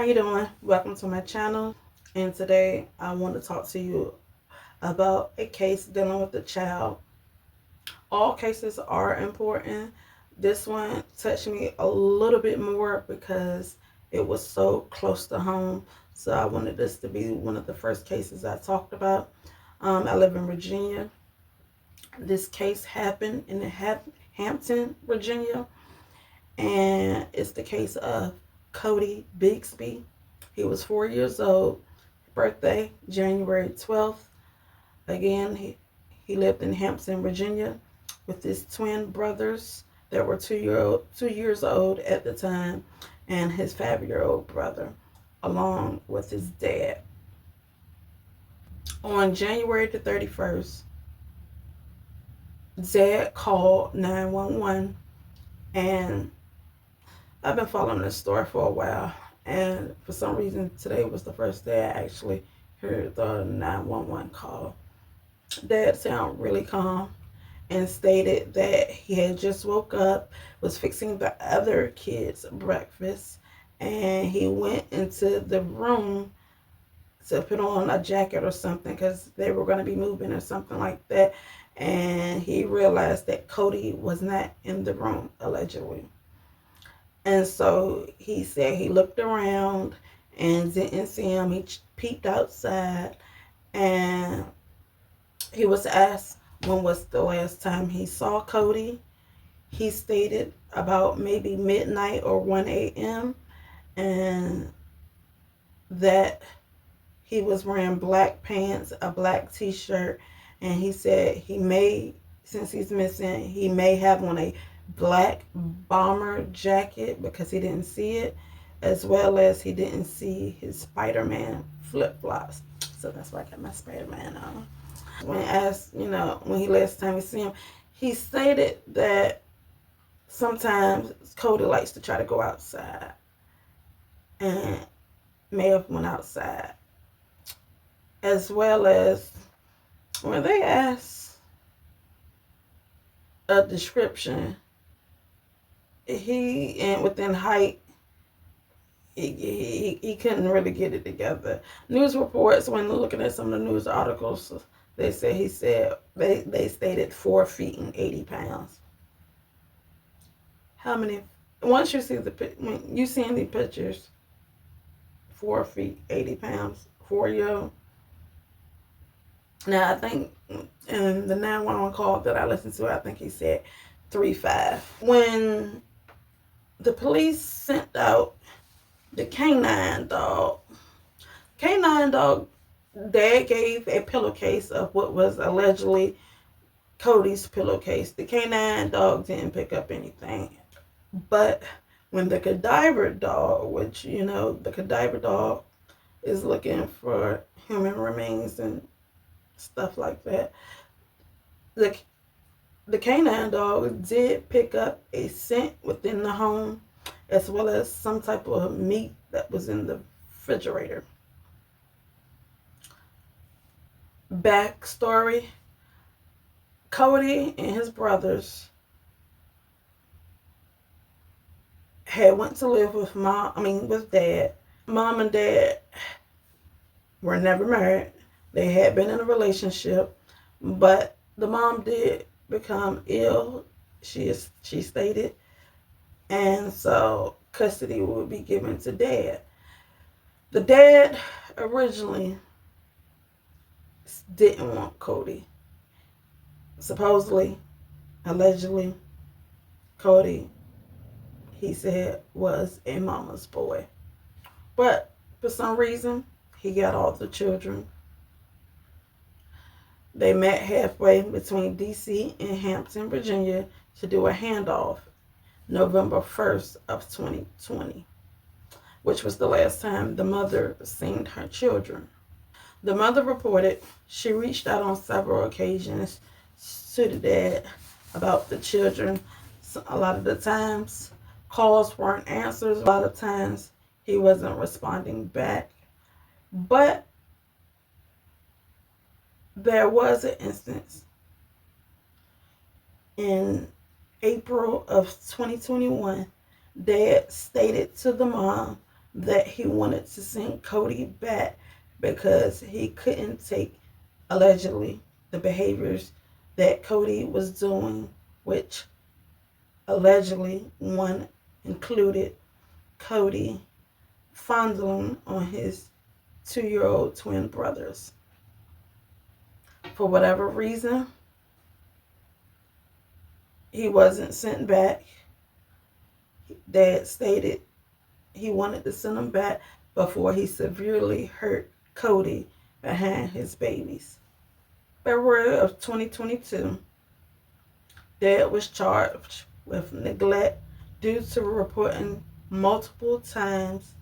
you doing? Welcome to my channel. And today I want to talk to you about a case dealing with a child. All cases are important. This one touched me a little bit more because it was so close to home. So I wanted this to be one of the first cases I talked about. I live in Virginia. This case happened in Hampton, Virginia. And it's the case of CODI BIGSBY. He was 4 years old. Birthday January 12th. Again, he lived in Hampton, Virginia with his twin brothers that were 2 years old at the time, and his 5-year-old brother, along with his dad. On January the 31st, dad called 911, and I've been following this story for a while, and for some reason today was the first day I actually heard the 911 call. Dad sounded really calm and stated that he had just woke up, was fixing the other kids' breakfast, and he went into the room to put on a jacket or something because they were going to be moving or something like that, and he realized that CODI was not in the room, allegedly. And so he said he looked around and didn't see him. He peeped outside, and he was asked when was the last time he saw CODI. He stated about maybe midnight or 1 a.m. and that he was wearing black pants, a black t-shirt, and he said since he's missing, he may have on a black bomber jacket because he didn't see it, as well as he didn't see his Spider-Man flip-flops. So that's why I got my Spider-Man on. When asked, when he last time he seen him, he stated that sometimes CODI likes to try to go outside and may have went outside. As well as when they asked a description, and within height, he couldn't really get it together. News reports, when looking at some of the news articles, they stated 4 feet and 80 pounds. How many? Once you see when you see the pictures, 4 feet 80 pounds, 4-year-old. Now I think in the 911 call that I listened to, I think he said 3'5". When the police sent out the canine dog, dad gave a pillowcase of what was allegedly CODI's pillowcase. The canine dog didn't pick up anything. But when the cadaver dog, which, the cadaver dog is looking for human remains and stuff like that, the canine dog did pick up a scent within the home, as well as some type of meat that was in the refrigerator. Backstory: CODI and his brothers had went to live with dad. Mom and dad were never married. They had been in a relationship, but the mom did become ill, she stated, and so custody would be given to dad. The dad originally didn't want CODI. Supposedly, allegedly, CODI, he said, was a mama's boy. But for some reason, he got all the children. They met halfway between D.C. and Hampton, Virginia to do a handoff November 1st of 2020, which was the last time the mother seen her children. The mother reported she reached out on several occasions to the dad about the children. A lot of the times, calls weren't answered. A lot of times, he wasn't responding back. But there was an instance in April of 2021. Dad stated to the mom that he wanted to send CODI back because he couldn't take, allegedly, the behaviors that CODI was doing, which allegedly one included CODI fondling on his 2-year-old twin brothers. For whatever reason, he wasn't sent back. Dad stated he wanted to send him back before he severely hurt CODI behind his babies. February of 2022, Dad was charged with neglect due to reporting multiple times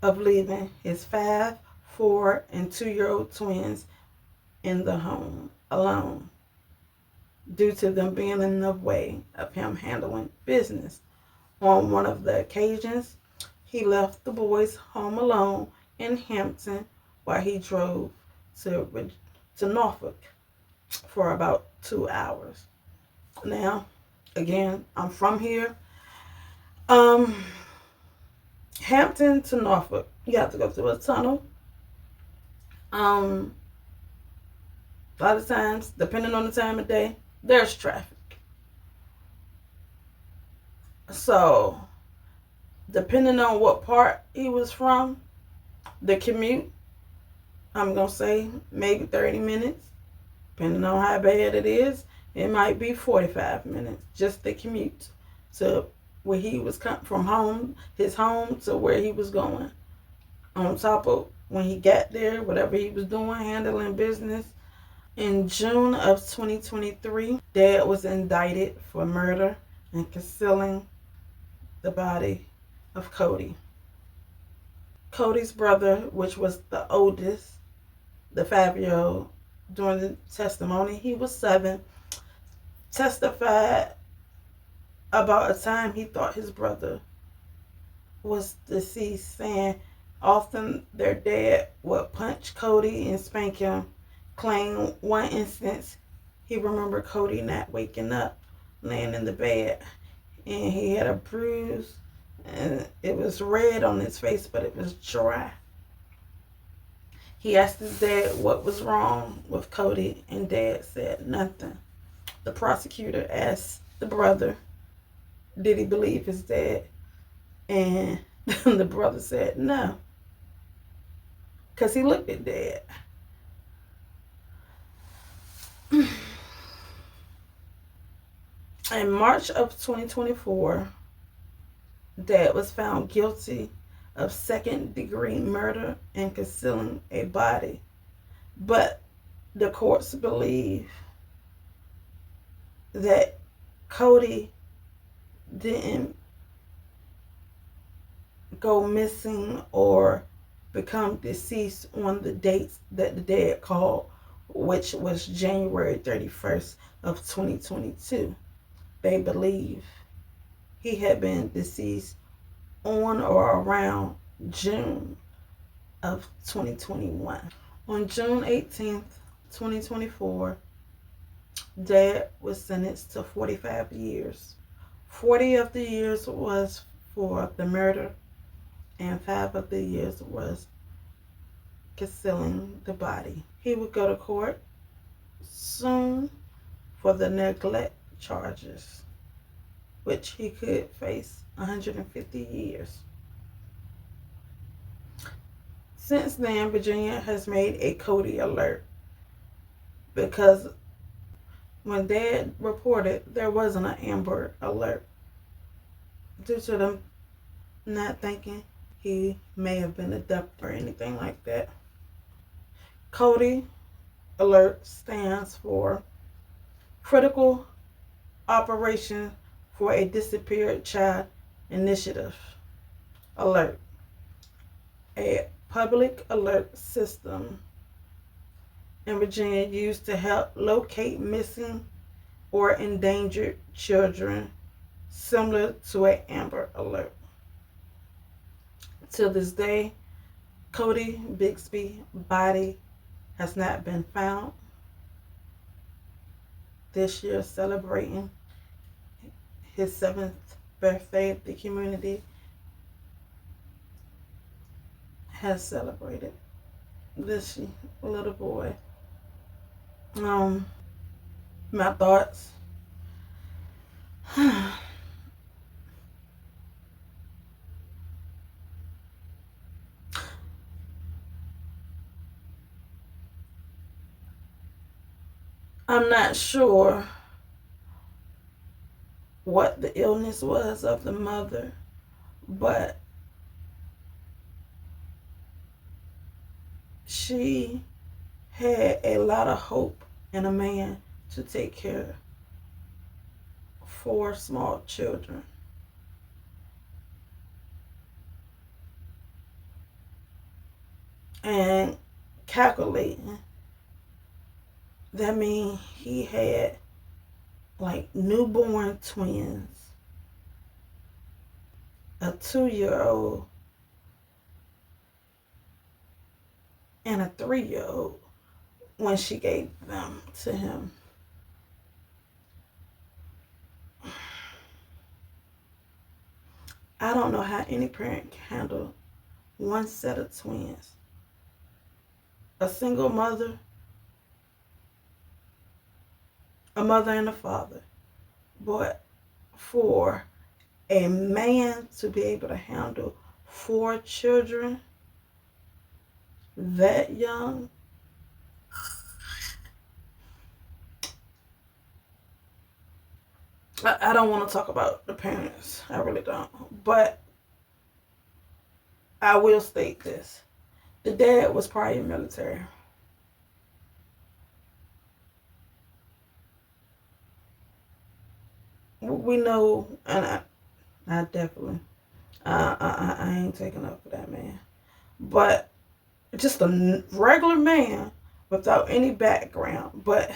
of leaving his 5, 4, and 2-year-old twins in the home alone due to them being in the way of him handling business. On one of the occasions, he left the boys home alone in Hampton while he drove to Norfolk for about 2 hours. Now, again, I'm from here. Hampton to Norfolk, you have to go through a tunnel. A lot of times, depending on the time of day, there's traffic. So, depending on what part he was from, the commute, I'm going to say maybe 30 minutes. Depending on how bad it is, it might be 45 minutes, just the commute to where he was from home, his home to where he was going. On top of when he got there, whatever he was doing, handling business. In June of 2023, Dad was indicted for murder and concealing the body of CODI. CODI's brother, which was the oldest, the 5-year-old, during the testimony, he was 7, testified about a time he thought his brother was deceased, saying often their dad would punch CODI and spank him. Claimed one instance he remembered CODI not waking up, laying in the bed, and he had a bruise, and it was red on his face, but it was dry. He asked his dad what was wrong with CODI, and Dad said nothing. The prosecutor asked the brother, did he believe his dad? And the brother said no, because he looked at Dad. In March of 2024, Dad was found guilty of second-degree murder and concealing a body. But the courts believe that CODI didn't go missing or become deceased on the dates that the dad called, which was January 31st of 2022. They believe he had been deceased on or around June of 2021. On June 18th, 2024, Dad was sentenced to 45 years. 40 of the years was for the murder, and 5 of the years was concealing the body. He would go to court soon for the neglect charges, which he could face 150 years. Since then, Virginia has made a CODI alert because when Dad reported, there wasn't an Amber Alert due to them not thinking he may have been abducted or anything like that. CODI Alert stands for Critical Operation for a Disappeared Child Initiative Alert, a public alert system in Virginia used to help locate missing or endangered children, similar to an Amber Alert. To this day, CODI BIGSBY body has not been found. This year, celebrating his 7th birthday, the community has celebrated this little boy. My thoughts. I'm not sure what the illness was of the mother, but she had a lot of hope in a man to take care of 4 small children. And calculating, that means he had like newborn twins, a 2-year-old, and a 3-year-old when she gave them to him. I don't know how any parent can handle one set of twins. A single mother, a mother and a father. But for a man to be able to handle 4 children that young, I don't want to talk about the parents. I really don't. But I will state this. The dad was prior military. We know, and I definitely, I ain't taking up for that man. But just a regular man without any background. But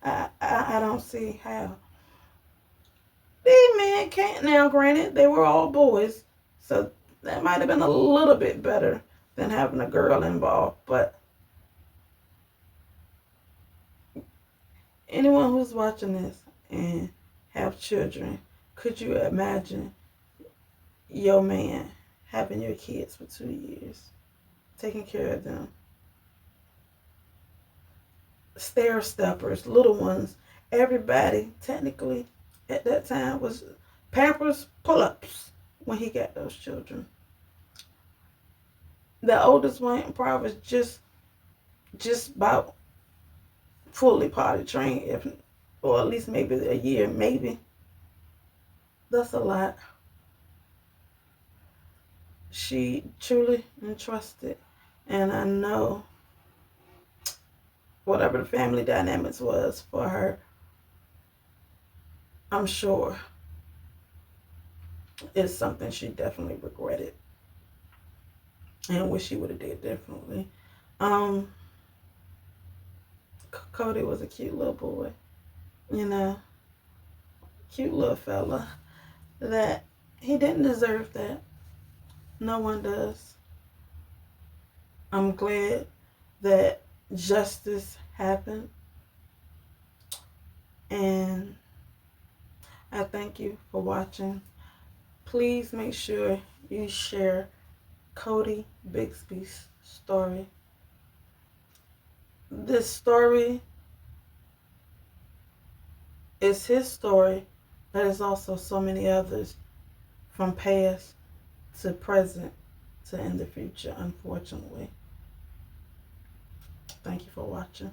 I don't see how. These men can't. Now, granted, they were all boys, so that might have been a little bit better than having a girl involved. But anyone who's watching this and have children, could you imagine your man having your kids for 2 years, taking care of them? Stair steppers, little ones, everybody technically at that time was Pampers pull-ups when he got those children. The oldest one probably was just about fully potty trained, if or at least maybe a year, maybe. That's a lot. She truly entrusted, and I know whatever the family dynamics was for her, I'm sure it's something she definitely regretted and wish she would have did differently. Um, Cody was a cute little boy, you know, cute little fella that he didn't deserve that. No one does. I'm glad that justice happened, and I thank you for watching. Please make sure you share Cody Bigsby's story. This story is his story, but it's also so many others from past to present to in the future, unfortunately. Thank you for watching.